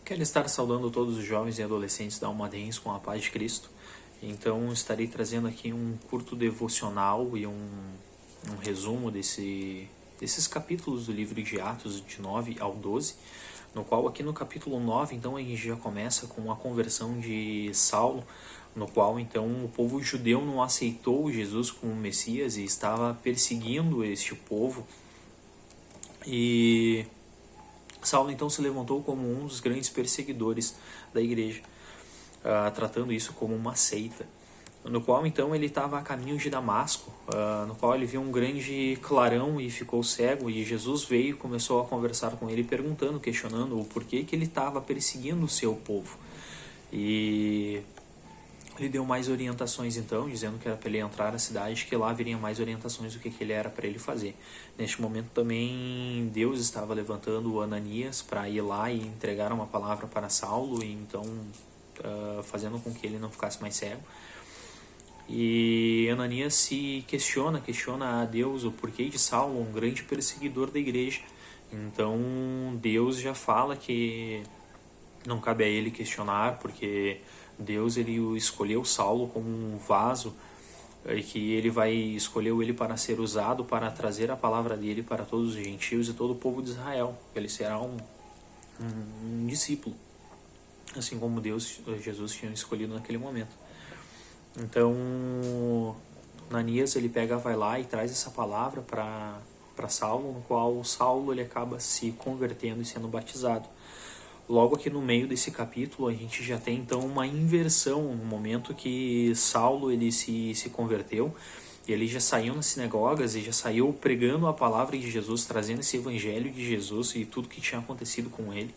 Quero estar saudando todos os jovens e adolescentes da Almadens com a paz de Cristo. Então estarei trazendo aqui um curto devocional e um resumo desses capítulos do livro de Atos, de 9 ao 12, no qual aqui no capítulo 9, então, a gente já começa com a conversão de Saulo, no qual então o povo judeu não aceitou Jesus como Messias e estava perseguindo este povo. E Saulo então se levantou como um dos grandes perseguidores da igreja, tratando isso como uma seita, no qual então ele estava a caminho de Damasco, no qual ele viu um grande clarão e ficou cego, e Jesus veio e começou a conversar com ele, perguntando, questionando o porquê que ele estava perseguindo o seu povo. E ele deu mais orientações então, dizendo que era para ele entrar na cidade, que lá viria mais orientações do que ele era para ele fazer. Neste momento também Deus estava levantando o Ananias para ir lá e entregar uma palavra para Saulo, e então fazendo com que ele não ficasse mais cego. E Ananias se questiona a Deus o porquê de Saulo, um grande perseguidor da igreja. Então Deus já fala que não cabe a ele questionar, porque Deus ele escolheu Saulo como um vaso, e que ele escolheu ele para ser usado para trazer a palavra dele para todos os gentios e todo o povo de Israel. Ele será um discípulo, assim como Jesus tinha escolhido naquele momento. Então Ananias ele vai lá e traz essa palavra para Saulo, no qual Saulo ele acaba se convertendo e sendo batizado. Logo aqui no meio desse capítulo a gente já tem então uma inversão no momento que Saulo ele se converteu. Ele já saiu nas sinagogas e já saiu pregando a palavra de Jesus, trazendo esse evangelho de Jesus e tudo que tinha acontecido com ele.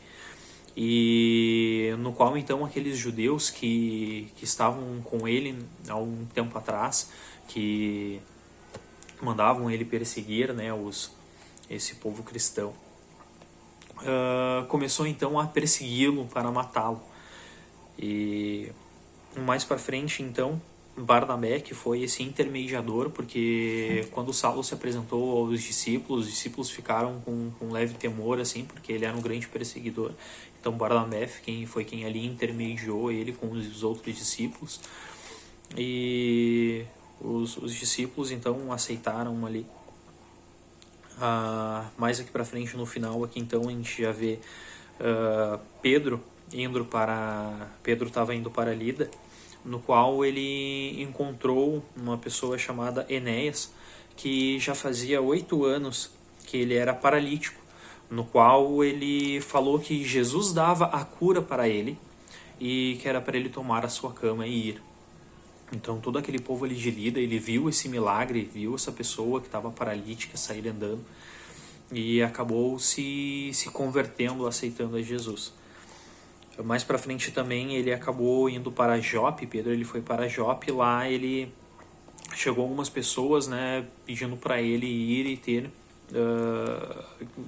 E no qual então aqueles judeus que estavam com ele há um tempo atrás, que mandavam ele perseguir, né, esse povo cristão, começou então a persegui-lo para matá-lo. E mais para frente então Barnabé, que foi esse intermediador, porque quando Saulo se apresentou aos discípulos, os discípulos ficaram com leve temor, assim, porque ele era um grande perseguidor. Então Barnabé foi quem ali intermediou ele com os outros discípulos, e os discípulos então aceitaram ali. Mais aqui para frente no final aqui então a gente já vê Pedro estava indo para Lida, no qual ele encontrou uma pessoa chamada Enéas, que já fazia 8 anos que ele era paralítico, no qual ele falou que Jesus dava a cura para ele e que era para ele tomar a sua cama e ir. Então todo aquele povo ali de Lida, ele viu esse milagre, viu essa pessoa que estava paralítica sair andando, e acabou se convertendo, aceitando a Jesus. Mais para frente também ele acabou indo para Jope. Pedro ele foi para Jope, lá ele chegou algumas pessoas, né, pedindo para ele ir e ter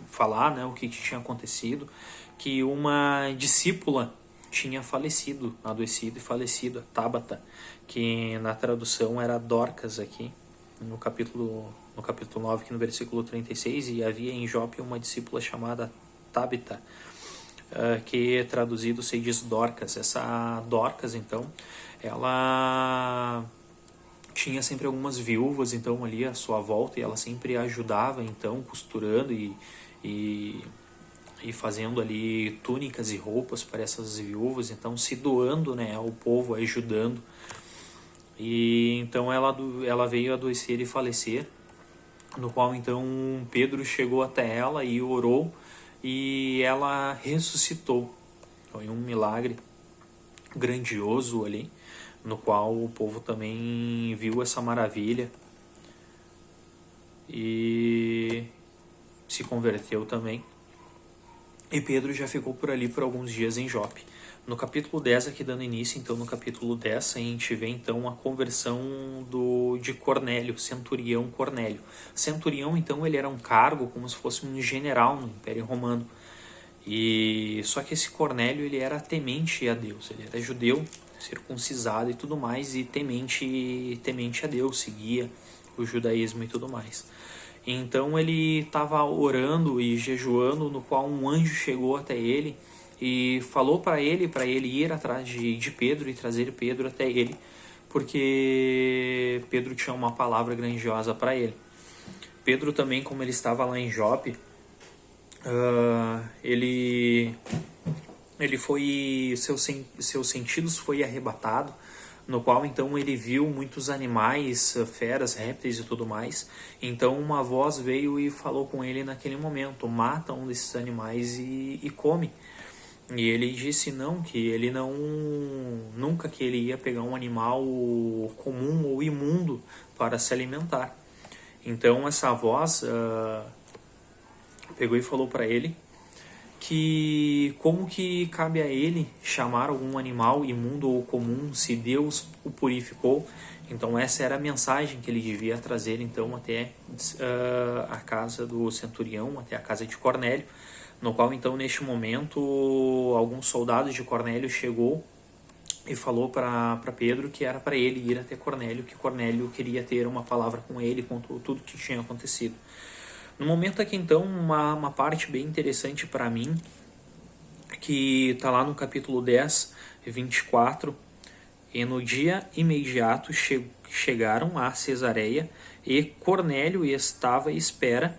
falar, né, o que tinha acontecido, que uma discípula tinha falecido, adoecido e falecido, a Tabata, que na tradução era Dorcas aqui, no capítulo 9, aqui no versículo 36, e havia em Jope uma discípula chamada Tabita, que traduzido se diz Dorcas. Essa Dorcas, então, ela tinha sempre algumas viúvas então ali à sua volta, e ela sempre ajudava então costurando e fazendo ali túnicas e roupas para essas viúvas, então se doando, né, ao povo, ajudando. E então ela veio adoecer e falecer, no qual então Pedro chegou até ela e orou, e ela ressuscitou. Foi um milagre grandioso ali, no qual o povo também viu essa maravilha e se converteu também. E Pedro já ficou por ali por alguns dias em Jope. No capítulo 10, aqui dando início, então no capítulo 10, a gente vê então a conversão de Cornélio, centurião Cornélio. Centurião, então, ele era um cargo como se fosse um general no Império Romano. E só que esse Cornélio, ele era temente a Deus, ele era judeu, circuncisado e tudo mais, e temente a Deus, seguia o judaísmo e tudo mais. Então ele estava orando e jejuando, no qual um anjo chegou até ele e falou para ele ir atrás de Pedro e trazer Pedro até ele, porque Pedro tinha uma palavra grandiosa para ele. Pedro também, como ele estava lá em Jope, ele foi, seus sentidos foi arrebatado, no qual então ele viu muitos animais, feras, répteis e tudo mais. Então uma voz veio e falou com ele naquele momento: mata um desses animais e come. E ele disse não, que ele nunca que ele ia pegar um animal comum ou imundo para se alimentar. Então essa voz pegou e falou para ele que como que cabe a ele chamar algum animal imundo ou comum se Deus o purificou. Então essa era a mensagem que ele devia trazer então até a casa do centurião, até a casa de Cornélio, no qual então neste momento alguns soldados de Cornélio chegou e falou para Pedro que era para ele ir até Cornélio, que Cornélio queria ter uma palavra com ele, com tudo que tinha acontecido. No momento aqui então, uma parte bem interessante para mim, que está lá no capítulo 10, 24, e no dia imediato chegaram a Cesareia, e Cornélio estava esperando,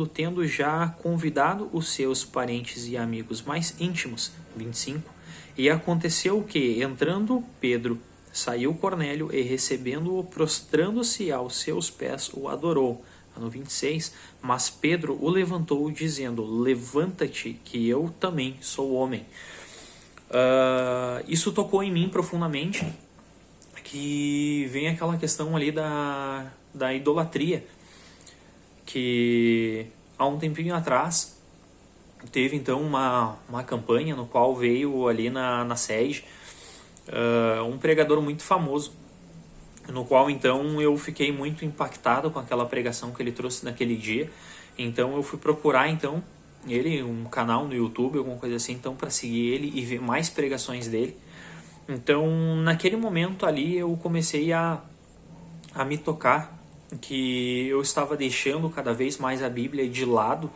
tendo já convidado os seus parentes e amigos mais íntimos. 25. E aconteceu que, entrando Pedro, saiu Cornélio e, recebendo-o, prostrando-se aos seus pés, o adorou. No 26, mas Pedro o levantou, dizendo: levanta-te, que eu também sou homem. Isso tocou em mim profundamente, que vem aquela questão ali da idolatria, que há um tempinho atrás teve então uma campanha no qual veio ali na sede um pregador muito famoso, no qual então eu fiquei muito impactado com aquela pregação que ele trouxe naquele dia. Então eu fui procurar então ele, um canal no YouTube, alguma coisa assim, então para seguir ele e ver mais pregações dele. Então naquele momento ali eu comecei a me tocar que eu estava deixando cada vez mais a Bíblia de lado,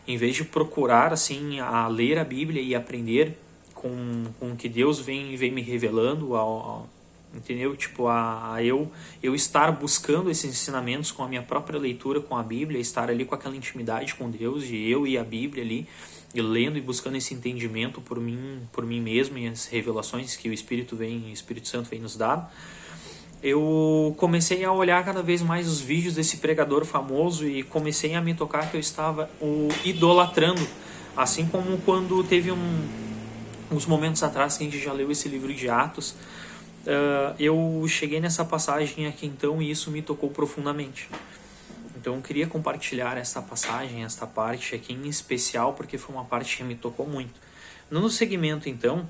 em vez de procurar assim a ler a Bíblia e aprender com o que Deus vem me revelando, entendeu? Tipo, eu estar buscando esses ensinamentos com a minha própria leitura com a Bíblia, estar ali com aquela intimidade com Deus, de eu e a Bíblia ali, e lendo e buscando esse entendimento por mim mesmo, e as revelações que o Espírito Santo vem nos dar. Eu comecei a olhar cada vez mais os vídeos desse pregador famoso e comecei a me tocar que eu estava o idolatrando, assim como quando teve uns momentos atrás que a gente já leu esse livro de Atos. Eu cheguei nessa passagem aqui então e isso me tocou profundamente. Então eu queria compartilhar essa passagem, esta parte aqui em especial, porque foi uma parte que me tocou muito. No segmento então,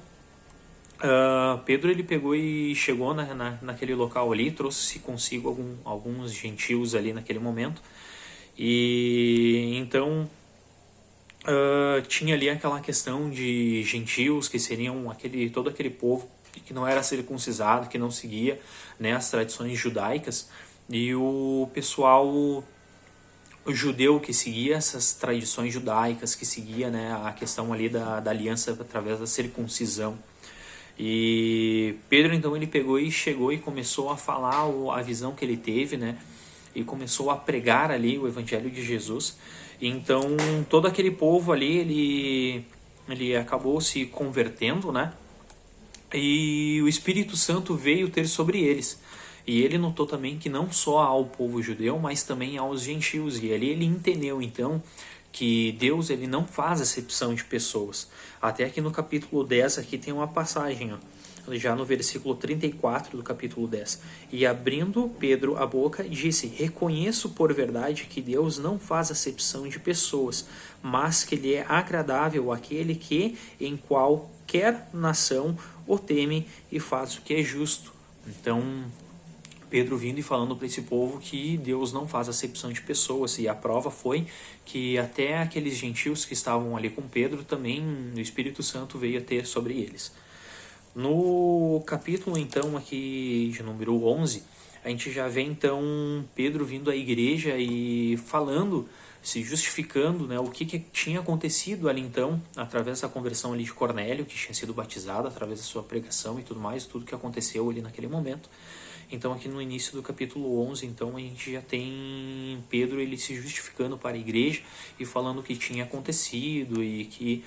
Pedro ele pegou e chegou naquele local ali, trouxe consigo alguns gentios ali naquele momento, e então tinha ali aquela questão de gentios que seriam todo aquele povo que não era circuncisado, que não seguia, né, as tradições judaicas, e o pessoal o judeu que seguia essas tradições judaicas, que seguia, né, a questão ali da aliança através da circuncisão. E Pedro então ele pegou e chegou e começou a falar a visão que ele teve, né, e começou a pregar ali o evangelho de Jesus. E então todo aquele povo ali ele acabou se convertendo, né, e o Espírito Santo veio ter sobre eles. E ele notou também que não só ao povo judeu, mas também aos gentios. E ali ele entendeu então que Deus ele não faz acepção de pessoas. Até aqui no capítulo 10 aqui tem uma passagem, já no versículo 34 do capítulo 10. E abrindo Pedro a boca, disse: reconheço por verdade que Deus não faz acepção de pessoas, mas que lhe é agradável aquele que em qualquer nação o teme e faz o que é justo. Então Pedro vindo e falando para esse povo que Deus não faz acepção de pessoas, e a prova foi que até aqueles gentios que estavam ali com Pedro também o Espírito Santo veio a ter sobre eles. No capítulo então aqui de número 11, a gente já vê então Pedro vindo à igreja e falando se justificando, né, o que tinha acontecido ali então, através da conversão ali de Cornélio, que tinha sido batizado, através da sua pregação e tudo mais, tudo que aconteceu ali naquele momento. Então aqui no início do capítulo 11, então a gente já tem Pedro ele se justificando para a igreja e falando o que tinha acontecido e que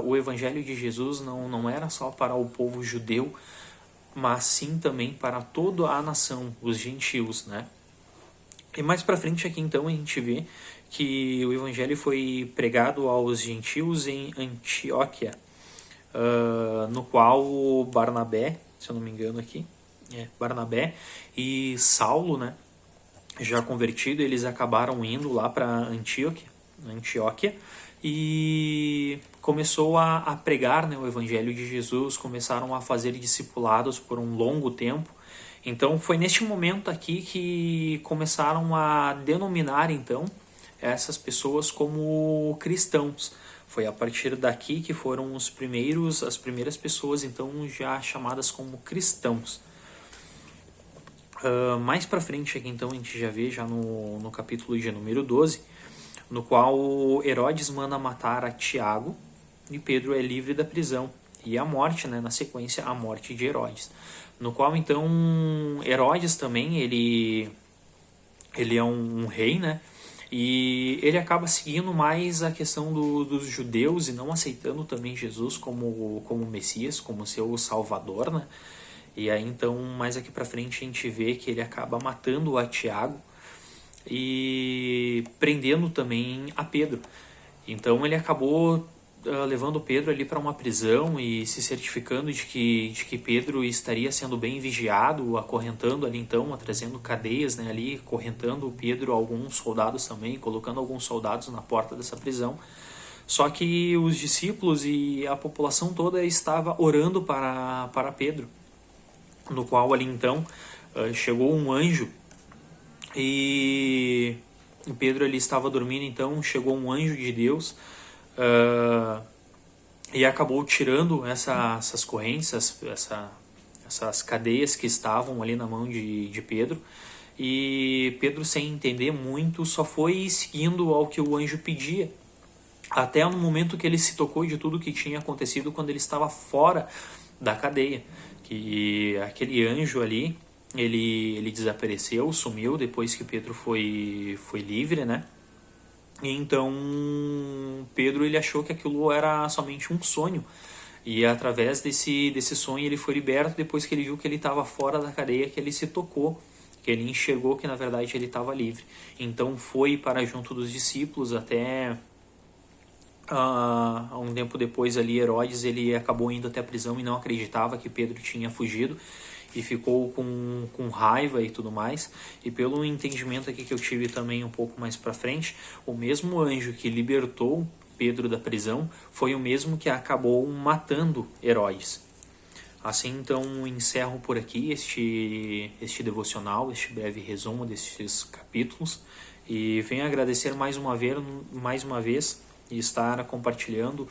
o evangelho de Jesus não era só para o povo judeu, mas sim também para toda a nação, os gentios, né? E mais para frente aqui então a gente vê que o evangelho foi pregado aos gentios em Antioquia, no qual Barnabé, se eu não me engano aqui, Barnabé e Saulo, né, já convertido, eles acabaram indo lá para Antioquia e começou a pregar, né, o evangelho de Jesus, começaram a fazer discipulados por um longo tempo. Então foi neste momento aqui que começaram a denominar então essas pessoas como cristãos. Foi a partir daqui que foram as primeiras pessoas então já chamadas como cristãos. Mais para frente aqui então a gente já vê já no capítulo de número 12, no qual Herodes manda matar a Tiago e Pedro é livre da prisão. E a morte, né, na sequência, a morte de Herodes. No qual, então, Herodes também, ele é um rei, né? E ele acaba seguindo mais a questão dos judeus e não aceitando também Jesus como Messias, como seu Salvador, né? E aí, então, mais aqui pra frente, a gente vê que ele acaba matando a Tiago e prendendo também a Pedro. Então, ele acabou levando Pedro ali para uma prisão e se certificando de que Pedro estaria sendo bem vigiado, acorrentando ali então, trazendo cadeias, né, ali, acorrentando Pedro, alguns soldados também, colocando alguns soldados na porta dessa prisão. Só que os discípulos e a população toda estava orando para Pedro, no qual ali então chegou um anjo e Pedro ali estava dormindo, então chegou um anjo de Deus e acabou tirando essas correntes, essas cadeias que estavam ali na mão de Pedro. E Pedro, sem entender muito, só foi seguindo ao que o anjo pedia. Até no momento que ele se tocou de tudo que tinha acontecido quando ele estava fora da cadeia. Que aquele anjo ali, ele desapareceu, sumiu depois que Pedro foi livre, né? Então Pedro ele achou que aquilo era somente um sonho e através desse sonho ele foi liberto depois que ele viu que ele estava fora da cadeia, que ele se tocou, que ele enxergou que na verdade ele estava livre. Então foi para junto dos discípulos até um tempo depois ali Herodes ele acabou indo até a prisão e não acreditava que Pedro tinha fugido e ficou com raiva e tudo mais. E pelo entendimento aqui que eu tive também um pouco mais para frente, o mesmo anjo que libertou Pedro da prisão foi o mesmo que acabou matando Herodes. Assim, então, encerro por aqui este devocional, este breve resumo destes capítulos e venho agradecer mais uma vez e estar compartilhando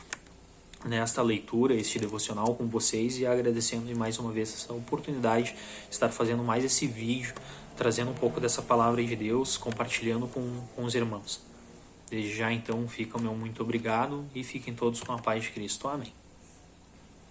nesta leitura, este devocional com vocês e agradecendo mais uma vez essa oportunidade de estar fazendo mais esse vídeo, trazendo um pouco dessa palavra de Deus, compartilhando com os irmãos. Desde já então fica o meu muito obrigado e fiquem todos com a paz de Cristo. Amém.